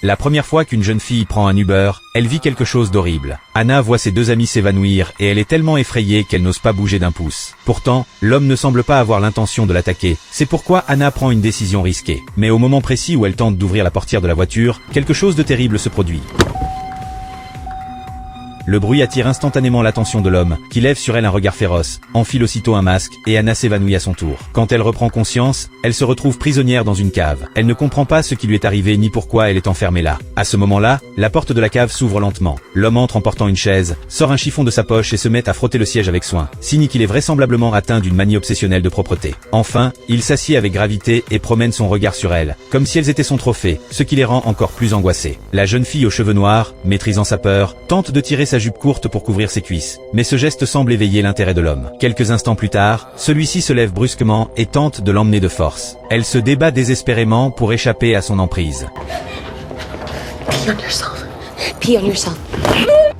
La première fois qu'une jeune fille prend un Uber, elle vit quelque chose d'horrible. Anna voit ses deux amis s'évanouir et elle est tellement effrayée qu'elle n'ose pas bouger d'un pouce. Pourtant, l'homme ne semble pas avoir l'intention de l'attaquer. C'est pourquoi Anna prend une décision risquée. Mais au moment précis où elle tente d'ouvrir la portière de la voiture, quelque chose de terrible se produit. Le bruit attire instantanément l'attention de l'homme, qui lève sur elle un regard féroce, enfile aussitôt un masque, et Anna s'évanouit à son tour. Quand elle reprend conscience, elle se retrouve prisonnière dans une cave. Elle ne comprend pas ce qui lui est arrivé ni pourquoi elle est enfermée là. À ce moment-là, la porte de la cave s'ouvre lentement. L'homme entre en portant une chaise, sort un chiffon de sa poche et se met à frotter le siège avec soin, signe qu'il est vraisemblablement atteint d'une manie obsessionnelle de propreté. Enfin, il s'assied avec gravité et promène son regard sur elles, comme si elles étaient son trophée, ce qui les rend encore plus angoissées. La jeune fille aux cheveux noirs, maîtrisant sa peur, tente de tirer sa jupe courte pour couvrir ses cuisses, mais ce geste semble éveiller l'intérêt de l'homme. Quelques instants plus tard, celui-ci se lève brusquement et tente de l'emmener de force. Elle se débat désespérément pour échapper à son emprise. Pee on yourself. Pee on yourself.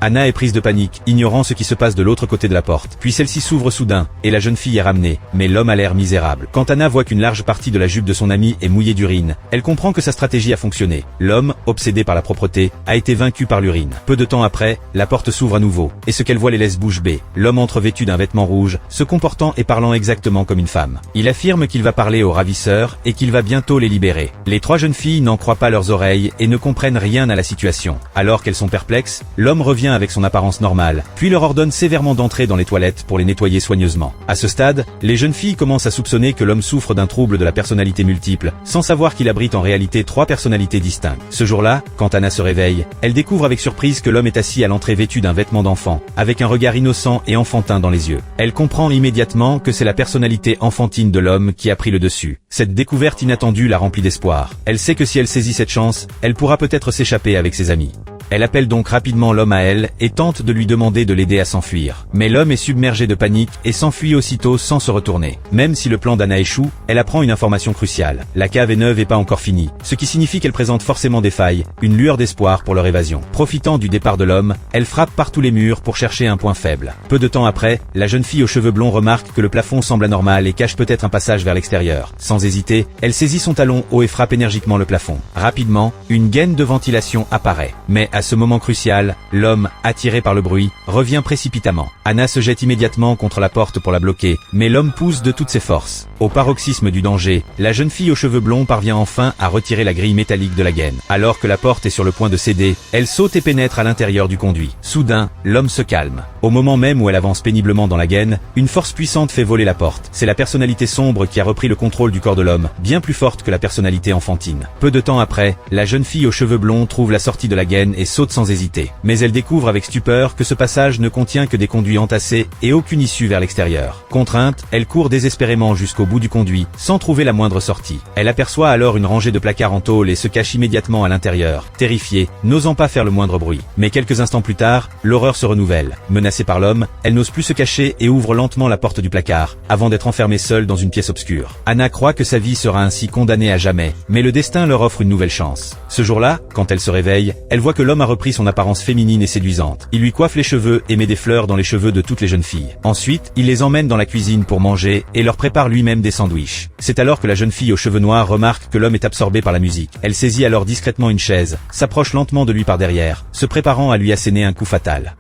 Anna est prise de panique, ignorant ce qui se passe de l'autre côté de la porte. Puis celle-ci s'ouvre soudain, et la jeune fille est ramenée, mais l'homme a l'air misérable. Quand Anna voit qu'une large partie de la jupe de son ami est mouillée d'urine, elle comprend que sa stratégie a fonctionné. L'homme, obsédé par la propreté, a été vaincu par l'urine. Peu de temps après, la porte s'ouvre à nouveau, et ce qu'elle voit les laisse bouche bée. L'homme entre vêtu d'un vêtement rouge, se comportant et parlant exactement comme une femme. Il affirme qu'il va parler aux ravisseurs, et qu'il va bientôt les libérer. Les trois jeunes filles n'en croient pas leurs oreilles, et ne comprennent rien à la situation. Alors qu'elles sont perplexes, l'homme revient avec son apparence normale, puis leur ordonne sévèrement d'entrer dans les toilettes pour les nettoyer soigneusement. À ce stade, les jeunes filles commencent à soupçonner que l'homme souffre d'un trouble de la personnalité multiple, sans savoir qu'il abrite en réalité trois personnalités distinctes. Ce jour-là, quand Anna se réveille, elle découvre avec surprise que l'homme est assis à l'entrée vêtu d'un vêtement d'enfant, avec un regard innocent et enfantin dans les yeux. Elle comprend immédiatement que c'est la personnalité enfantine de l'homme qui a pris le dessus. Cette découverte inattendue la remplit d'espoir. Elle sait que si elle saisit cette chance, elle pourra peut-être s'échapper avec ses amis. Elle appelle donc rapidement l'homme à elle et tente de lui demander de l'aider à s'enfuir. Mais l'homme est submergé de panique et s'enfuit aussitôt sans se retourner. Même si le plan d'Anna échoue, elle apprend une information cruciale. La cave est neuve et pas encore finie, ce qui signifie qu'elle présente forcément des failles, une lueur d'espoir pour leur évasion. Profitant du départ de l'homme, elle frappe par tous les murs pour chercher un point faible. Peu de temps après, la jeune fille aux cheveux blonds remarque que le plafond semble anormal et cache peut-être un passage vers l'extérieur. Sans hésiter, elle saisit son talon haut et frappe énergiquement le plafond. Rapidement, une gaine de ventilation apparaît. Mais à ce moment crucial, l'homme, attiré par le bruit, revient précipitamment. Anna se jette immédiatement contre la porte pour la bloquer, mais l'homme pousse de toutes ses forces. Au paroxysme du danger, la jeune fille aux cheveux blonds parvient enfin à retirer la grille métallique de la gaine. Alors que la porte est sur le point de céder, elle saute et pénètre à l'intérieur du conduit. Soudain, l'homme se calme. Au moment même où elle avance péniblement dans la gaine, une force puissante fait voler la porte. C'est la personnalité sombre qui a repris le contrôle du corps de l'homme, bien plus forte que la personnalité enfantine. Peu de temps après, la jeune fille aux cheveux blonds trouve la sortie de la gaine et saute sans hésiter. Mais elle découvre avec stupeur que ce passage ne contient que des conduits entassés et aucune issue vers l'extérieur. Contrainte, elle court désespérément jusqu'au bout du conduit, sans trouver la moindre sortie. Elle aperçoit alors une rangée de placards en tôle et se cache immédiatement à l'intérieur, terrifiée, n'osant pas faire le moindre bruit. Mais quelques instants plus tard, l'horreur se renouvelle. Menacée par l'homme, elle n'ose plus se cacher et ouvre lentement la porte du placard, avant d'être enfermée seule dans une pièce obscure. Anna croit que sa vie sera ainsi condamnée à jamais, mais le destin leur offre une nouvelle chance. Ce jour-là, quand elle se réveille, elle voit que l'homme a repris son apparence féminine et séduisante. Il lui coiffe les cheveux et met des fleurs dans les cheveux de toutes les jeunes filles. Ensuite, il les emmène dans la cuisine pour manger et leur prépare lui-même des sandwichs. C'est alors que la jeune fille aux cheveux noirs remarque que l'homme est absorbé par la musique. Elle saisit alors discrètement une chaise, s'approche lentement de lui par derrière, se préparant à lui asséner un coup fatal.